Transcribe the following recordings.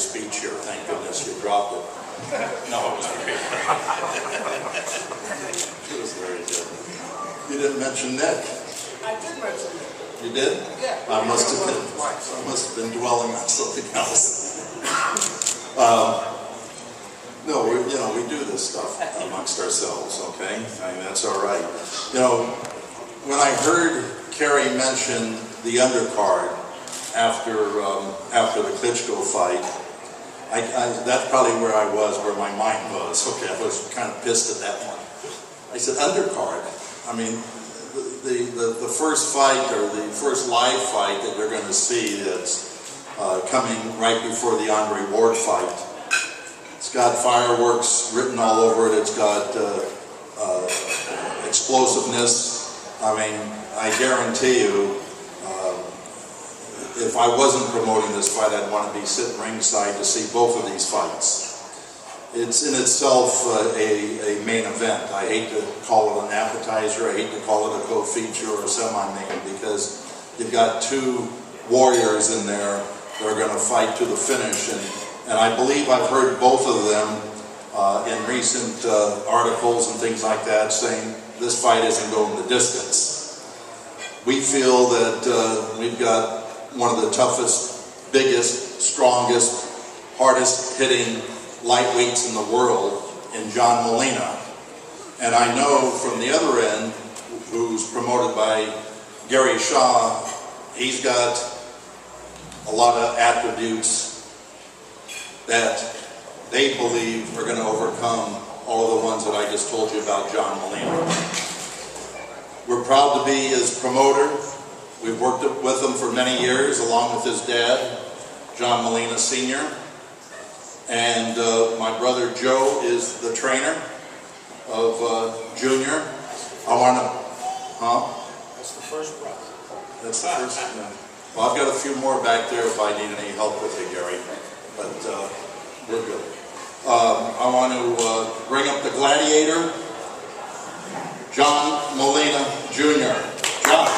speech here. Thank goodness you dropped it. No, it was great. It was very good. You didn't mention Nick. I did mention Nick. You did? Yeah. I must have been dwelling on something else. No, we do this stuff amongst ourselves, okay? I mean, that's all right. You know, when I heard Kerry mention the undercard after the Klitschko fight, that's probably where I was, where my mind was. Okay, I was kind of pissed at that one. I said, undercard. I mean, the first fight, or the first live fight that you're going to see that's coming right before the Andre Ward fight. It's got fireworks written all over it. It's got explosiveness. I mean, I guarantee you, if I wasn't promoting this fight, I'd want to be sitting ringside to see both of these fights. It's in itself a main event. I hate to call it an appetizer. I hate to call it a co-feature or a semi-main, because you've got two warriors in there that are going to fight to the finish. And I believe I've heard both of them in recent articles and things like that saying this fight isn't going the distance. We feel that we've got one of the toughest, biggest, strongest, hardest hitting lightweights in the world in John Molina. And I know from the other end, who's promoted by Gary Shaw, he's got a lot of attributes that they believe are going to overcome all of the ones that I just told you about John Molina. We're proud to be his promoter. We've worked with him for many years, along with his dad, John Molina Sr. And my brother Joe is the trainer of Junior. I want to, That's the first brother. That's the first, yeah. Well, I've got a few more back there if I need any help with it, Gary. But we're good. I want to bring up the gladiator, John Molina Jr. John.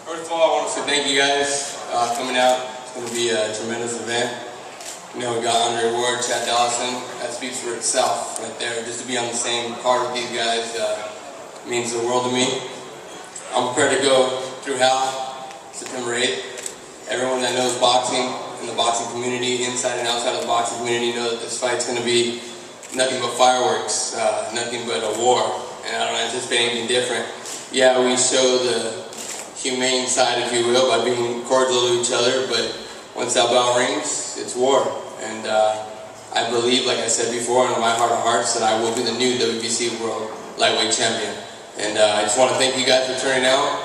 First of all, I want to say thank you guys coming out. It's going to be a tremendous event. You know, we got Andre Ward, Chad Dawson. That speaks for itself right there. Just to be on the same card with these guys means the world to me. I'm prepared to go through hell September 8th. Everyone that knows boxing in the boxing community, inside and outside of the boxing community, know that this fight's going to be nothing but fireworks, nothing but a war. And I don't anticipate anything different. Yeah, we show the humane side, if you will, by being cordial to each other, but once that bell rings, it's war. And I believe, like I said before, in my heart of hearts, that I will be the new WBC World Lightweight Champion. And I just want to thank you guys for turning out.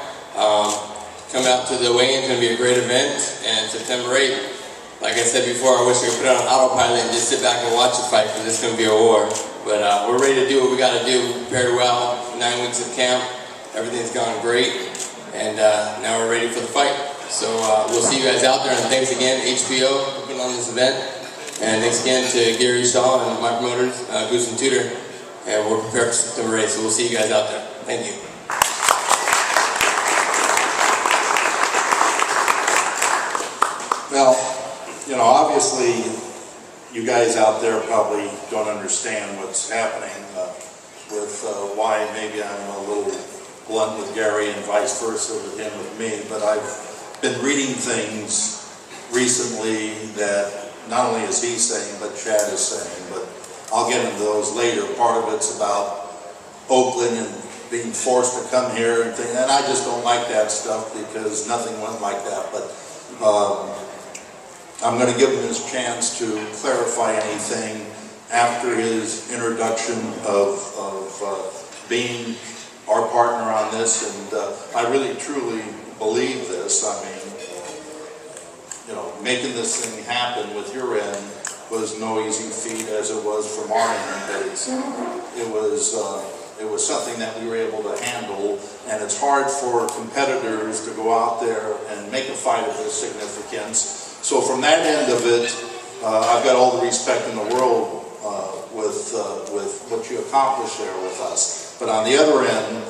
Come out to the weigh-in. It's going to be a great event. And September 8th, like I said before, I wish I could put it on autopilot and just sit back and watch the fight, because it's going to be a war. But we're ready to do what we got to do. We prepared well. 9 weeks of camp. Everything's gone great. And now we're ready for the fight. So we'll see you guys out there. And thanks again, HPO, for putting on this event. And thanks again to Gary Shaw and my promoters, Goose and Tudor. And we're prepared for September 8th. So we'll see you guys out there. Thank you. Well, you know, obviously, you guys out there probably don't understand what's happening with why maybe I'm a little blunt with Gary and vice versa with him with me. But I've been reading things recently that not only is he saying, but Chad is saying. But I'll get into those later. Part of it's about Oakland and being forced to come here and things, and I just don't like that stuff, because nothing went like that. But I'm going to give him his chance to clarify anything after his introduction of being our partner on this. And I really truly believe this. I mean, you know, making this thing happen with your end was no easy feat, as it was from our end, but it was something that we were able to handle. And it's hard for competitors to go out there and make a fight of this significance. So from that end of it, I've got all the respect in the world with what you accomplished there with us. But on the other end,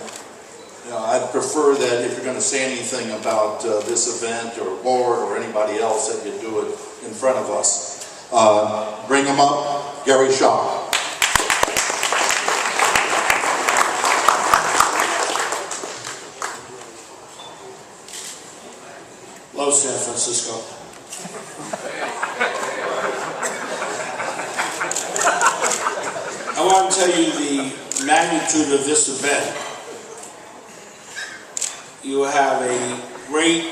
I'd prefer that if you're going to say anything about this event or board or anybody else, that you do it in front of us. Bring them up. Gary Shaw. Hello, San Francisco. I want to tell you the magnitude of this event. You have a great,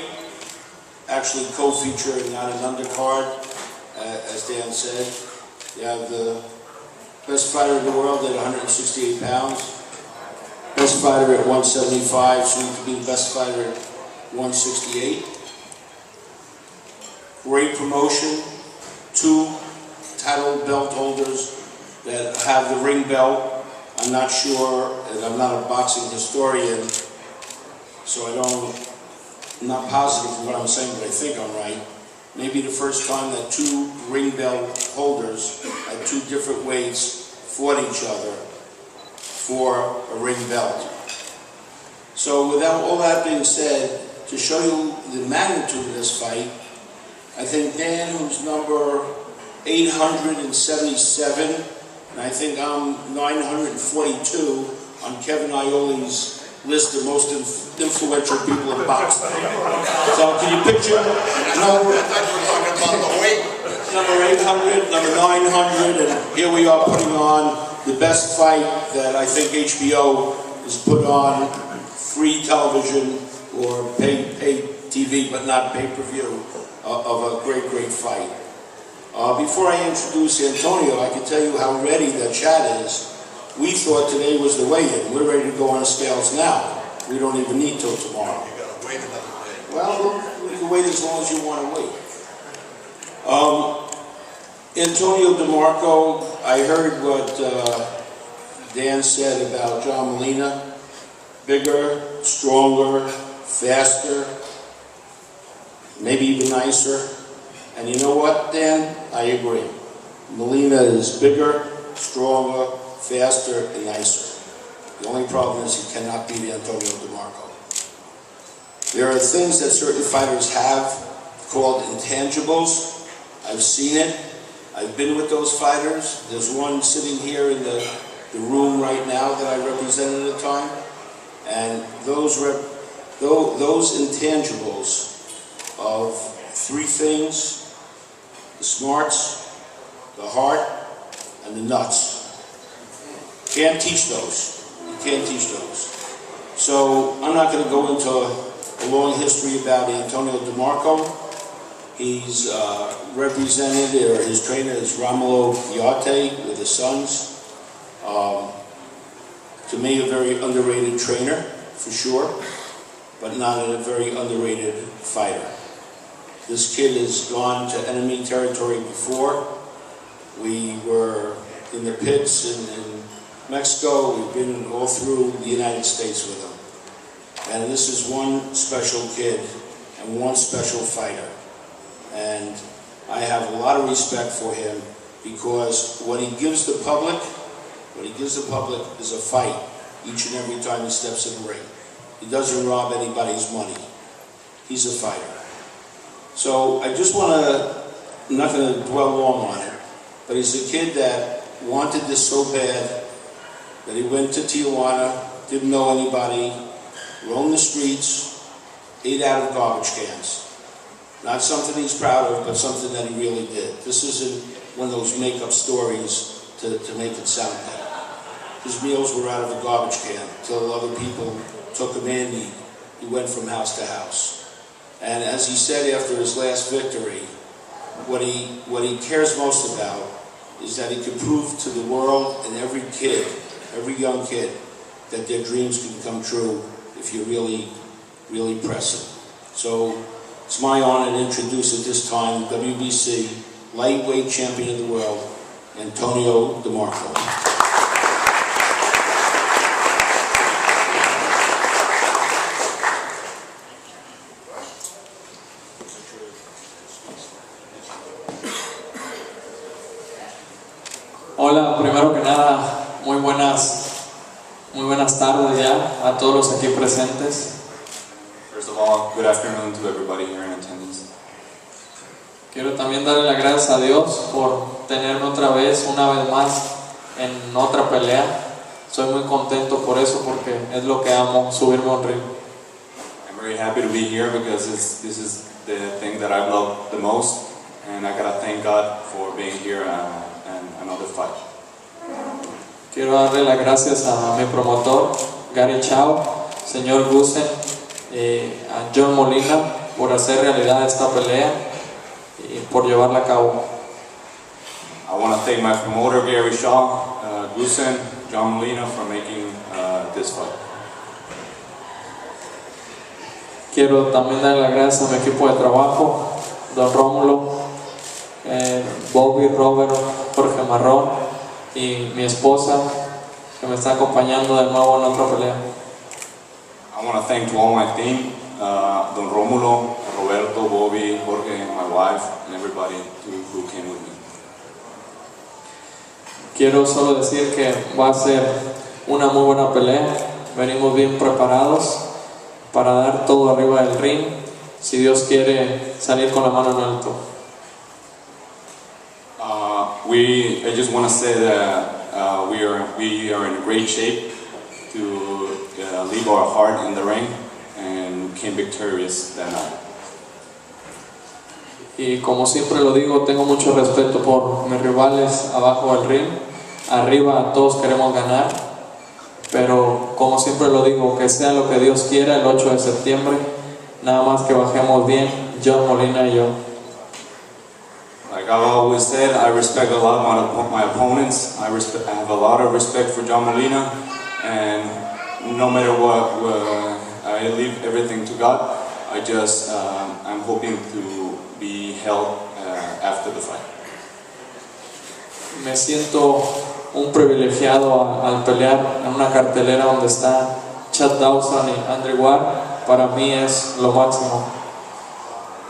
actually co-feature and not an undercard, as Dan said. You have the best fighter in the world at 168 pounds, best fighter at 175, soon to be the best fighter at 168. Great promotion, 2 title belt holders that have the ring belt. I'm not sure, and I'm not a boxing historian, so I'm not positive of what I'm saying, but I think I'm right. Maybe the first time that 2 ring belt holders at 2 different weights fought each other for a ring belt. So without all that being said, to show you the magnitude of this fight, I think Dan, who's number 877, and I think I'm 942 on Kevin Ioli's list of most influential people in boxing. So can you picture number 800, number 900, and here we are putting on the best fight that I think HBO has put on free television or pay TV, but not pay-per-view, of a great, great fight. Before I introduce Antonio, I can tell you how ready that Chad is. We thought today was the weigh-in. We're ready to go on the scales now. We don't even need till tomorrow. You got to wait another day. Well, we can wait as long as you want to wait. Antonio DeMarco, I heard what Dan said about John Molina. Bigger, stronger, faster, maybe even nicer. And you know what, Dan? I agree. Molina is bigger, stronger, faster, and nicer. The only problem is he cannot beat Antonio DeMarco. There are things that certain fighters have called intangibles. I've seen it. I've been with those fighters. There's one sitting here in the room right now that I represented at the time. And those intangibles of 3 things: the smarts, the heart, and the nuts. Can't teach those. You can't teach those. So I'm not going to go into a long history about Antonio DeMarco. He's represented, or his trainer is Romulo Piatti with the Suns. To me, a very underrated trainer, for sure, but not a very underrated fighter. This kid has gone to enemy territory before. We were in the pits in Mexico. We've been all through the United States with him. And this is one special kid and one special fighter. And I have a lot of respect for him, because what he gives the public is a fight each and every time he steps in the ring. He doesn't rob anybody's money. He's a fighter. So I just want to, I'm not going to dwell long on it, but he's a kid that wanted this so bad that he went to Tijuana, didn't know anybody, roamed the streets, ate out of garbage cans. Not something he's proud of, but something that he really did. This isn't one of those make-up stories to make it sound better. His meals were out of a garbage can until other people took him in. He went from house to house. And as he said after his last victory, what he cares most about is that he could prove to the world and every kid, every young kid, that their dreams can come true if you really, really press it. So it's my honor to introduce at this time WBC lightweight champion of the world, Antonio DeMarco. Hola, primero que nada, muy buenas buenas tardes ya a todos los aquí presentes. First of all, good afternoon to everybody here in attendance. Quiero también darle las gracias a Dios por tenerme otra vez, una vez más, en otra pelea. Soy muy contento por eso, porque es lo que amo, subirme a un ring. I'm very happy to be here because this is the thing that I love the most, and I gotta thank God for being here and another fight. Quiero darle las gracias a mi promotor, Gary Chao, señor Gusen, a John Molina por hacer realidad esta pelea y por llevarla a cabo. I want to thank my promoter Gary Shaw, Gusen, John Molina for making this fight. Quiero también darle las gracias a mi equipo de trabajo, Don Rómulo, Bobby, Robert, Jorge Marrón y mi esposa que me está acompañando de nuevo en otra pelea. I want to thank to all my team, Don Romulo, Roberto, Bobby, Jorge, my wife, and everybody who came with me. Quiero solo decir que va a ser una muy buena pelea. Venimos bien preparados para dar todo arriba del ring, si Dios quiere salir con la mano en alto. I just want to say that we are in great shape to leave our heart in the ring and came victorious that night. Y como siempre lo digo, tengo mucho respeto por mis rivales abajo del ring. Arriba todos queremos ganar, pero como siempre lo digo, que sea lo que Dios quiera el 8 de septiembre, nada más que bajemos bien, John Molina y yo. Like I've always said, I respect a lot my opponents. I have a lot of respect for John Molina, and no matter what, I leave everything to God. I'm hoping to be held after the fight. Me siento un privilegiado al pelear en una cartelera donde está Chad Dawson y Andrew Ward. Para mí es lo máximo.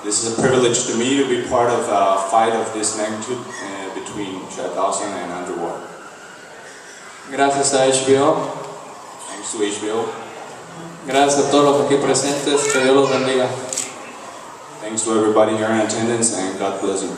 This is a privilege to me to be part of a fight of this magnitude between Chad Dawson and Andrew Ward. Gracias a HBO. Thanks to HBO. Gracias a todos los aquí presentes. Que Dios los bendiga. Thanks to everybody here in attendance, and God bless you.